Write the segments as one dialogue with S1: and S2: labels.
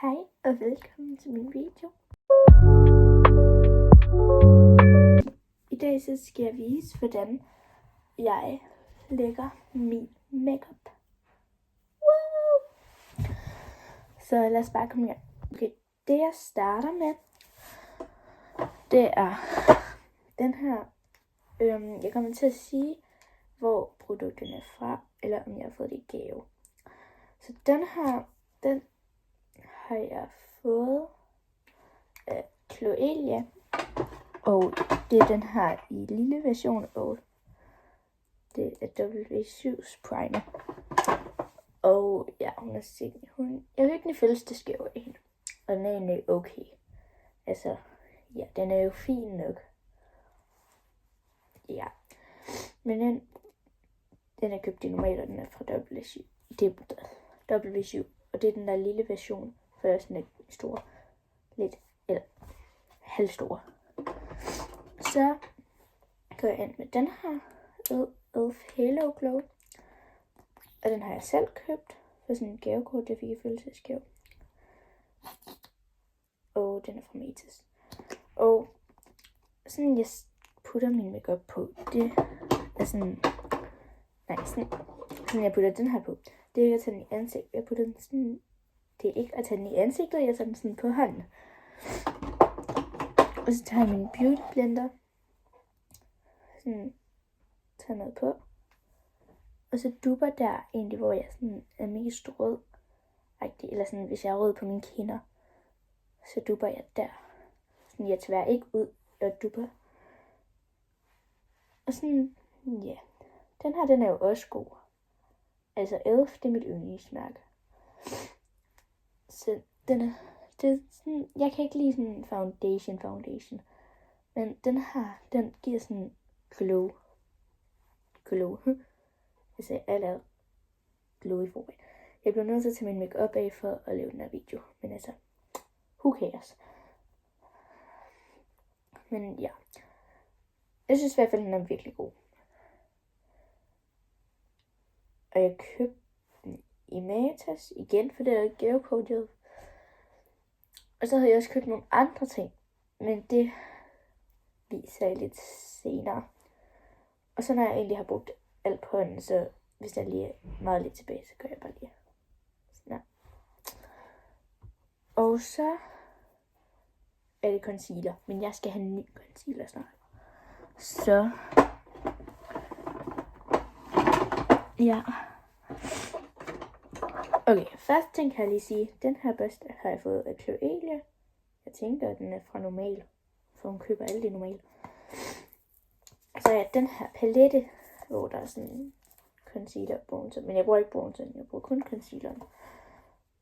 S1: Hej og velkommen til min video. I dag så skal jeg vise, hvordan jeg lægger min makeup. Wow! Så lad os bare komme i gang. Okay, det jeg starter med, det er den her. Jeg kommer til at sige, hvor produkterne er fra, eller om jeg har fået det i gave. Så den her, den har jeg fået af Cloelia, og det er den her i lille version, og det er W7's primer. Og ja, hun er sikkert, jeg vil ikke den fødselsdagsgave af hende, og den er egentlig okay. Altså, ja, den er jo fin nok. Ja, men den er købt i normal, og den er fra W7. Det er W7, og det er den der lille version, for der er sådan lidt store, lidt, eller halvstore. Så går jeg ind med den her Elf Halo Glow, og den har jeg selv købt for sådan en gavekort, jeg fik i fødselsdagsgave. Og den er fra Matas. Og sådan jeg putter min makeup på, det er sådan, sådan jeg putter den her på. Det er ikke at tage den i ansigtet. Jeg putter den sådan, det er ikke at tage den i ansigtet, jeg tager den sådan på hånden. Og så tager jeg min beauty blender, sådan tager noget på. Og så dupper der egentlig, hvor jeg sådan er mest rød. Eller sådan, hvis jeg er rød på mine kinder, så dupper jeg der. Sådan, jeg tværer ikke ud og dupper. Og sådan, ja. Den her, den er jo også god. Altså Elf, det er mit yndlingsmærke. Så det er sådan, jeg kan ikke lide sådan foundation. Men den her, den giver sådan glow. Altså jeg er glow i forvejen. Jeg bliver nødt til at tage min makeup af for at lave den her video. Men altså, who cares? Men ja. Jeg synes i hvert fald, den er virkelig god. Og jeg købte den i Matas igen, for det er gavekodet. Og så havde jeg også købt nogle andre ting, men det viser jeg lidt senere. Og så når jeg egentlig har brugt alt på den, så hvis der lige er meget lidt tilbage, så gør jeg bare lige sådan her. Og så er det concealer, men jeg skal have en ny concealer snart. Så ja. Okay, først ting kan jeg lige sige, den her børste har jeg fået af Cloelia. Jeg tænker, at den er fra Normal, for hun køber alle de normale. Så ja, den her palette, hvor der er sådan concealer og bronzer, men jeg bruger ikke bronzer, jeg bruger kun concealeren.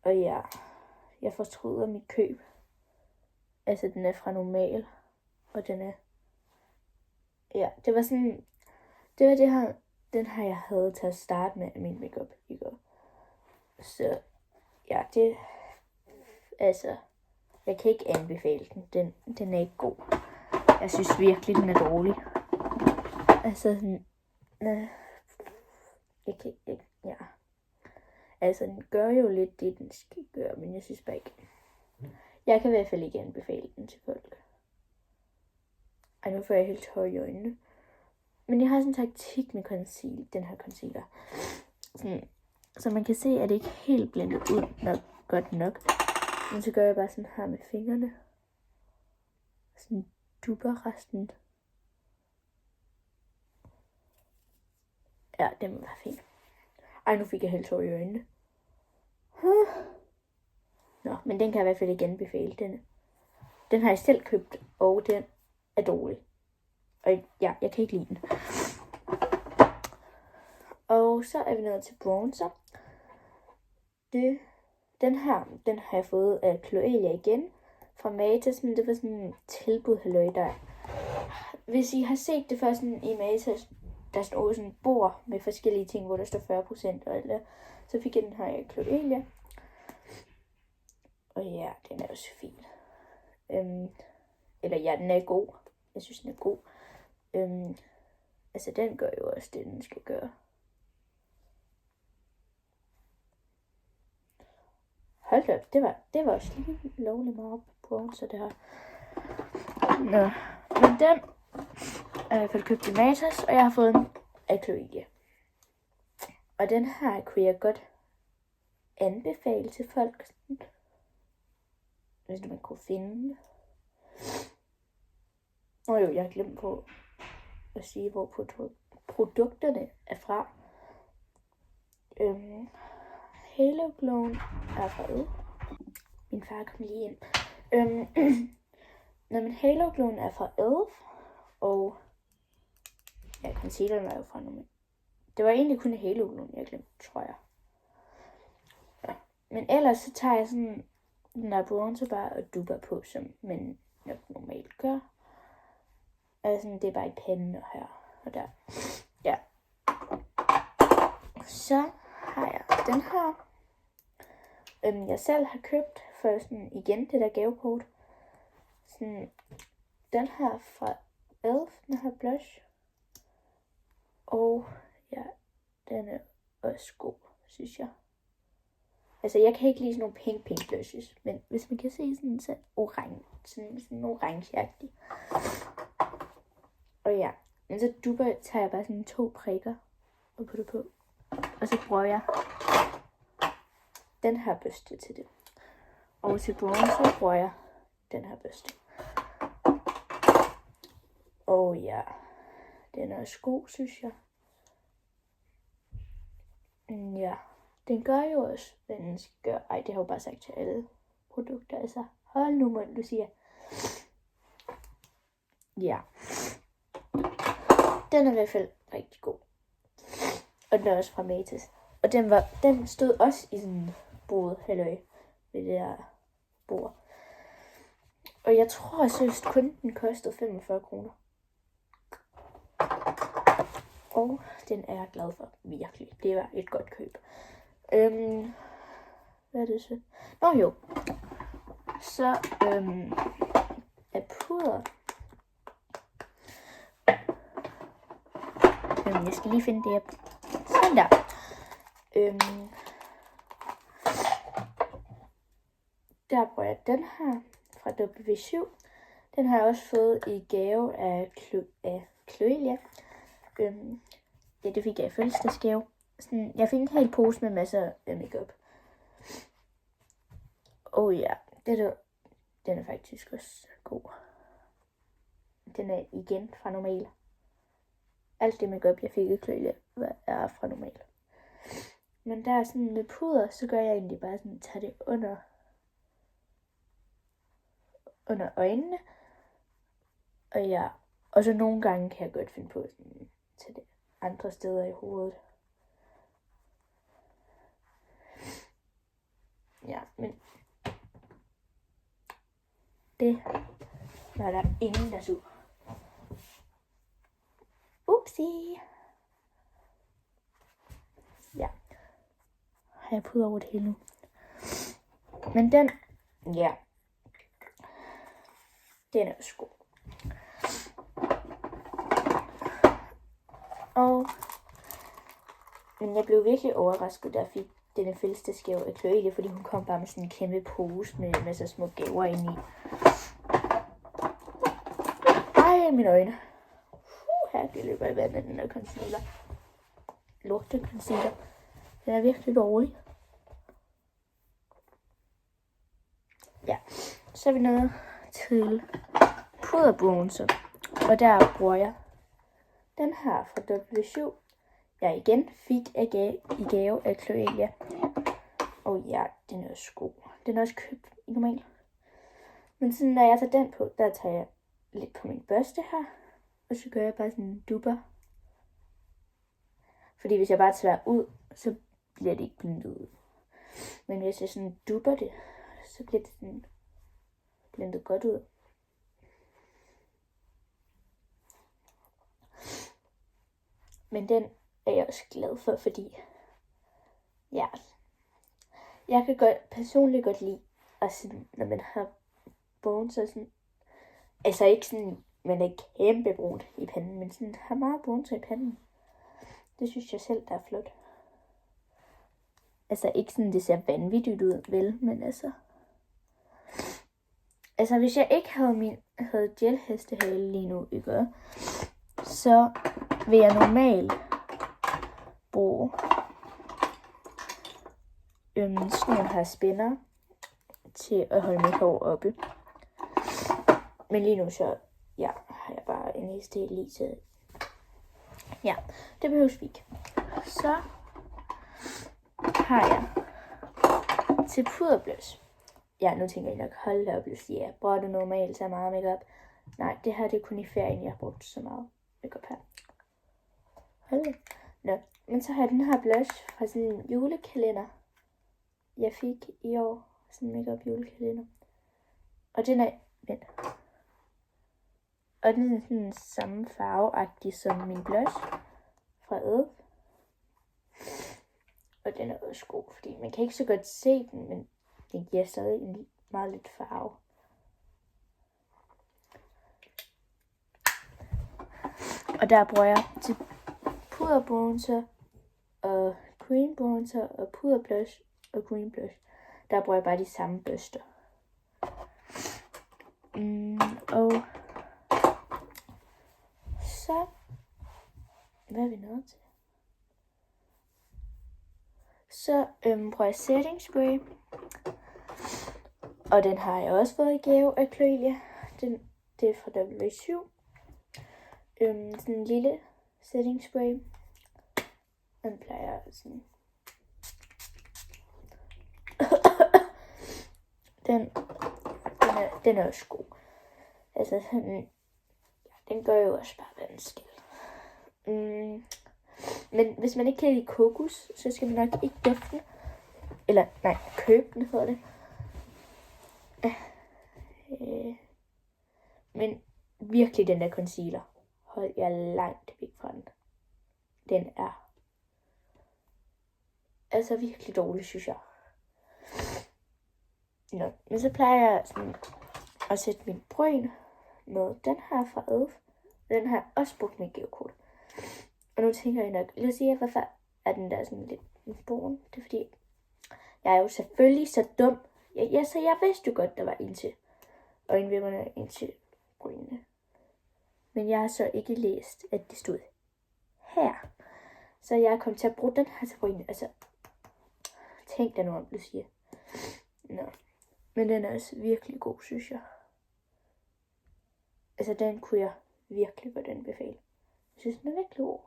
S1: Og ja, jeg fortryder mit køb. Altså, den er fra Normal, og den er, ja, det var det her, den her jeg havde til at starte med min makeup i går. Så ja, det, altså, jeg kan ikke anbefale den. Den er ikke god. Jeg synes virkelig, den er dårlig. Altså, jeg kan ikke, ja. Altså, den gør jo lidt det, den skal gøre, men jeg synes bare ikke. Jeg kan i hvert fald ikke anbefale den til folk. Ej, nu får jeg helt tør i øjnene. Men jeg har sådan en taktik med den her concealer. Sådan, så man kan se, at det ikke helt blendet ud godt nok. Men så gør jeg bare sådan her med fingrene. Sådan dupper resten. Ja, det må være fint. Ej, nu fik jeg helt tår i øjnene. Nå, men den kan jeg i hvert fald ikke anbefale. Den har jeg selv købt, og den er dårlig. Og ja, jeg kan ikke lide den. Og så er vi nået til bronzer. Den har jeg fået af Cloelia igen fra Matas, men det var sådan en tilbud, halløj der. Hvis I har set det før sådan i Matas, der står sådan et bord med forskellige ting, hvor der står 40% og alt, så fik jeg den her af Cloelia. Og ja, den er også fin. Eller ja, den er god. Jeg synes, den er god. Altså, den gør jo også det, den skal gøre. hold da op, det var også lige lovligt meget på, så det her. Nå, men den er i hvert fald købt i Matas, og jeg har fået en af Chloe. Og den her kunne jeg godt anbefale til folk, hvis man kunne finde. Og jo, jeg har glemt på at sige, hvor produkterne er fra. Halo Glow er fra min far kom lige ind. Men Halo Glow er fra Elf, og ja, concealeren var jo fra nummer. Det var egentlig kun Halo Glow, jeg glemte, tror jeg. Ja. Men ellers så tager jeg sådan den der bronzer bare og dupper på, som man normalt gør. Altså, det er bare i panden og her og der. Ja. Så har jeg den her. Jeg selv har købt for sådan igen det der gavekort. Sådan, den her fra Elf, den her blush. Og ja, den er også god, synes jeg. Altså, jeg kan ikke lide sådan nogle pink blushes, men hvis man kan se sådan orange, sådan orangeagtig. Og ja, men så tager jeg bare sådan 2 prikker og putter på. Og så bruger jeg den her børste til det. Og til bronzer bruger jeg den her børste. Og ja, den er også god, synes jeg. Ja, den gør jo også, hvad den skal gøre. Ej, det har jeg jo bare sagt til alle produkter. Altså, hold nu mund, du siger. Ja. Den er i hvert fald rigtig god. Og den er også fra Matas. Og den stod også i sådan en bod, halløj, ved det der bord. Og jeg tror seriøst kun den kostede 45 kroner. Og den er jeg glad for, virkelig. Det var et godt køb. Hvad er det så? Nå jo. Så er puder. Jeg skal lige finde det her. Sådan der. Der bruger jeg den her fra W7. Den har jeg også fået i gave af Chloe. Ja, det fik jeg i fødselsdagsgave. Jeg fik en hel pose med masser af makeup. Og ja, den er faktisk også god. Den er igen fra normal. Alt det makeup, jeg fik i Chloe, er fra normal. Men der er sådan med puder, så gør jeg egentlig bare sådan, tager det under øjnene. Og ja, og så nogle gange kan jeg godt finde på sådan, tage det andre steder i hovedet. Ja, men det var der ingen, der så. Upsi. Ja. Har jeg puder over det hele nu. Men den, ja. Den er også god. Men jeg blev virkelig overrasket, da jeg fik denne fødselsdagsgave af Chloe, fordi hun kom bare med sådan en kæmpe pose med masser af små gaver inde i. Ej, mine øjne. Her det løber i vandet, den der concealer. Lugte concealer. Den er virkelig dårlig. Ja, så er vi nået til puderbronzer. Og der bruger jeg den her fra W7. Jeg igen fik i gave af Chloe. Og ja, den er også god. Den er også købt i normal. Men sådan, når jeg tager den på, der tager jeg lidt på min børste her. Og så gør jeg bare sådan en dupper. Fordi hvis jeg bare tager ud, så bliver det ikke blendet ud. Men hvis jeg sådan dupper det, så bliver det sådan blendet godt ud. Men den er jeg også glad for, fordi ja, jeg kan personligt godt lide, at sådan, når man har bronzer sådan, altså ikke sådan, man er kæmpe brun i panden, men sådan har meget bronzer i panden. Det synes jeg selv, der er flot. Altså ikke sådan, det ser vanvittigt ud, vel, men altså. Altså hvis jeg ikke havde gelhestehale lige nu, ikke? Så vil jeg normalt bruge sådan nogle her spænder til at holde mit hår oppe. Men lige nu så har jeg bare en hestehale lige til. Ja, det behøves vi ikke. Så har jeg til puderblush. Ja, nu tænker jeg nok, hold da op, Lucia. Bruger du normalt så meget makeup? Nej, det her det er kun i ferien, jeg har brugt så meget makeup her. Hold da. Nå, men så har jeg den her blush fra sådan en julekalender, jeg fik i år. Sådan en makeup julekalender. Og den er, og den er sådan samme farveagtig som min blush fra Ed. Og den er også god, fordi man kan ikke så godt se den, men den giver stadig en meget lidt farve. Og der bruger jeg til puderbronzer og cream bronzer og puderblush og cream blush. Der bruger jeg bare de samme børster. Og så, hvad er vi nået til? Så bruger jeg setting spray. Og den har jeg også fået i gave af Chloe. Det er fra W7. Sådan en lille setting spray. Den plejer sådan. Den er også god. Altså sådan, den gør jo også bare vanskeligt. Men hvis man ikke kan lide kokos, så skal man nok ikke dufte den. Eller nej, købe den hedder det. Men virkelig den der concealer. Hold jer langt væk fra den. Den er altså virkelig dårlig, synes jeg. Nå, men så plejer jeg sådan at sætte min bryn med den her fra Elf. Den har jeg også brugt med geokort. Og nu tænker jeg nok, lad os sige, hvorfor er den der sådan lidt brun? Det er fordi, jeg er jo selvfølgelig så dum. Så jeg vidste jo godt, der var en til øjenvipperne og en til brynene. Men jeg har så ikke læst, at det stod her. Så jeg er kommet til at bruge den her til brynene. Altså, tænk dig nu om, Lucia. Nå. Men den er også virkelig god, synes jeg. Altså, den kunne jeg virkelig godt anbefale. Jeg synes, den er virkelig god.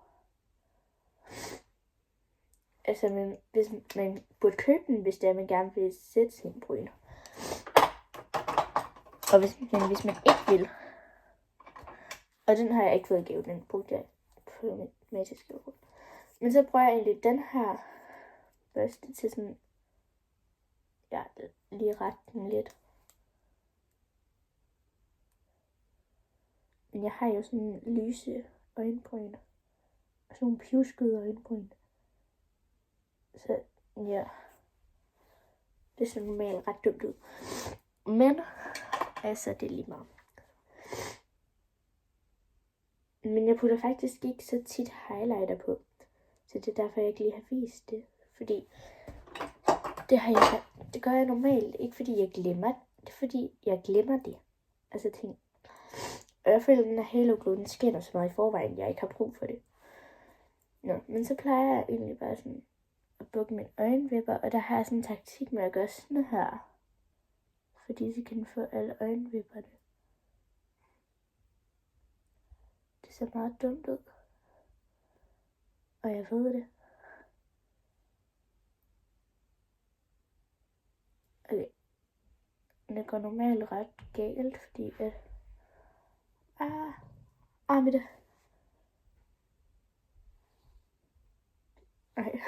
S1: Altså, men hvis man burde købe den, hvis det er, man gerne vil sætte sine bryner. Og hvis man ikke vil. Og den har jeg ikke fået i gave, den brugte jeg på mit magisk gave. Men så bruger jeg egentlig den her børste til sådan, lige ret den lidt. Men jeg har jo sådan lyse øjenbryn. Og sådan nogle pivskede øjenbryn. Så ja, det ser normalt ret dumt ud. Men altså, det er lige meget. Men jeg putter faktisk ikke så tit highlighter på. Så det er derfor, jeg ikke lige har vist det. Fordi det gør jeg normalt. Ikke fordi jeg glemmer det. Det er fordi jeg glemmer det. Altså ting. Og jeg føler, at den her Halo Glow, den skinner så meget i forvejen, jeg ikke har brug for det. Nå, men så plejer jeg egentlig bare sådan at bukke mine øjenvipper. Og der har jeg sådan en taktik med at gøre sådan her. Fordi så kan den få alle øjenvipperne. Det ser meget dumt ud. Og jeg ved det. Okay. Det går normalt ret galt, fordi at... med det. Ej.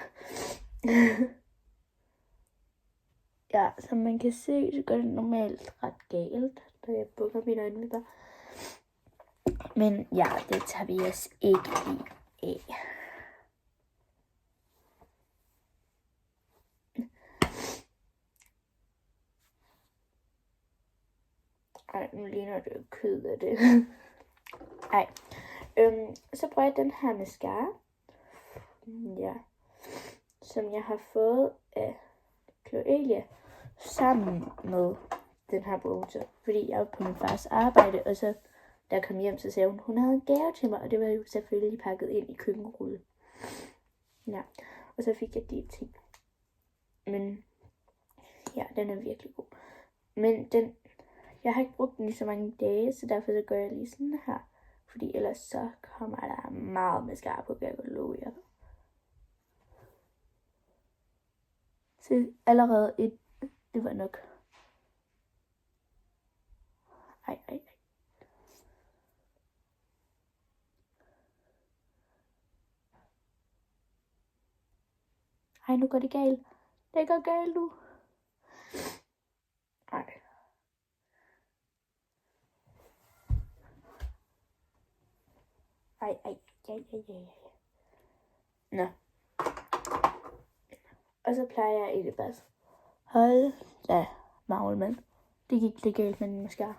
S1: Ja, som man kan se, så går det normalt ret galt, da jeg bukker mine øjenvipper. Men ja, det tager vi os ikke i af. Ej, nu ligner det jo kød af det. Ej. Så bruger jeg den her mascara. Ja. Som jeg har fået af Cloelia sammen med den her bruser. Fordi jeg var på min fars arbejde, og så da jeg kom hjem, så sagde hun havde en gave til mig, og det var jo selvfølgelig pakket ind i køkkenrulle. Ja, og så fik jeg de ting. Men ja, den er virkelig god. Men jeg har ikke brugt den i så mange dage, så derfor så gør jeg lige sådan her. Fordi ellers så kommer der meget mascara på, kan jeg godt love jer. Så allerede det var nok. Ej. Ej, nu går det galt. Det går galt nu. Ej. Ej. Nå. Og så plejer jeg ikke bare. Hold da, magle, mand. Det gik lidt galt med den mascara.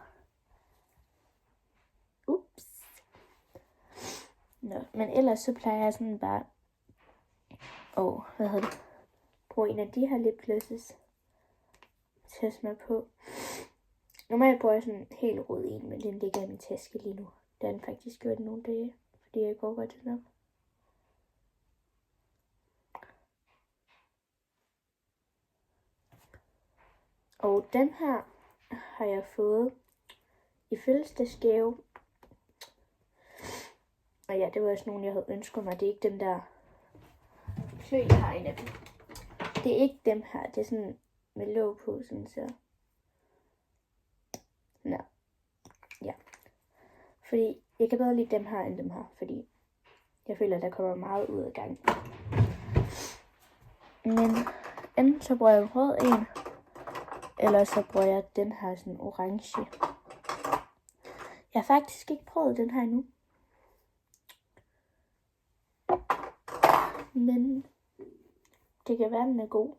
S1: Ups. Nå, men ellers så plejer jeg sådan bare. Hvad hedder det? Bruge en af de her lipglosses til at smøre på. Normalt bruger jeg sådan helt rød en, men den ligger i min taske lige nu. Det har den faktisk gjort nogle dage, fordi jeg går godt den op. Og den her har jeg fået i fødselsdagsgave. Og ja, det var også nogle, jeg havde ønsket mig. Det er ikke dem der. Jeg har en af dem. Det er ikke dem her. Det er sådan med låg på, sådan så. Nå. Ja. Fordi jeg kan bedre lide dem her end dem her. Fordi jeg føler, der kommer meget ud af gangen. Men enten så bruger jeg en rød en. Eller så bruger jeg den her sådan orange. Jeg har faktisk ikke prøvet den her endnu. Men det kan være, den er god.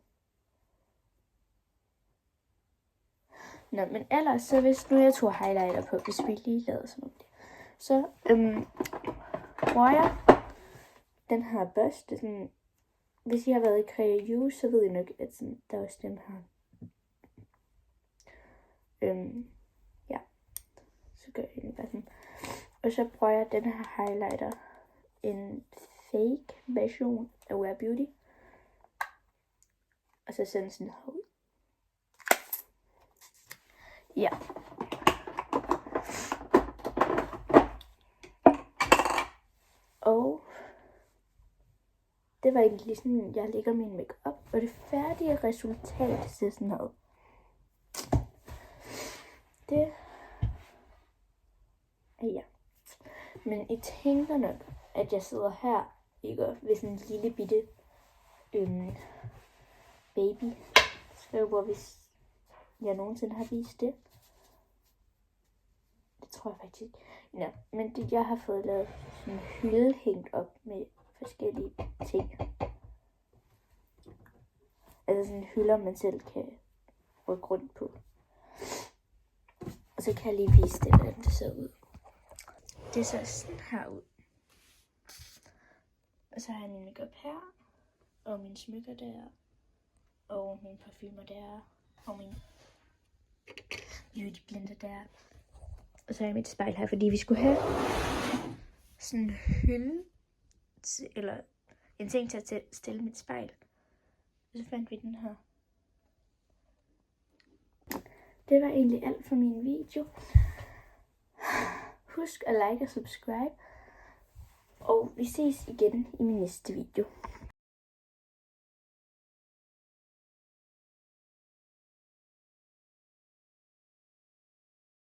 S1: Nå, men ellers så hvis nu jeg tog highlighter på, hvis vi lige lavede sådan noget. Så bruger jeg den her børste. Sådan, hvis I har været i Crea, så ved I nok, at sådan, der er også dem her. Ja. Så gør jeg egentlig bare sådan. Og så bruger jeg den her highlighter. En fake version af Wear Beauty. Og så sende sådan her ud. Ja. Og det var egentlig sådan, jeg lægger min makeup. Og det færdige resultat ser sådan her ud. Det ja. Men I tænker nok, at jeg sidder her, ikke, ved sådan en lille bitte baby skrivebord, hvis jeg nogensinde har vist det. Det tror jeg faktisk ikke. Ja, men det, jeg har fået lavet sådan en hylde hængt op med forskellige ting. Altså sådan hylder, man selv kan rykke rundt på. Og så kan jeg lige vise det, hvordan det ser ud. Det ser sådan her ud. Og så har jeg min makeup her. Og mine smykker der. Og mine parfumer der. Og min beauty blender der. Og så har jeg mit spejl her, fordi vi skulle have sådan en hylde. Eller en ting til at stille mit spejl. Og så fandt vi den her. Det var egentlig alt for min video. Husk at like og subscribe. Og vi ses igen i min næste video.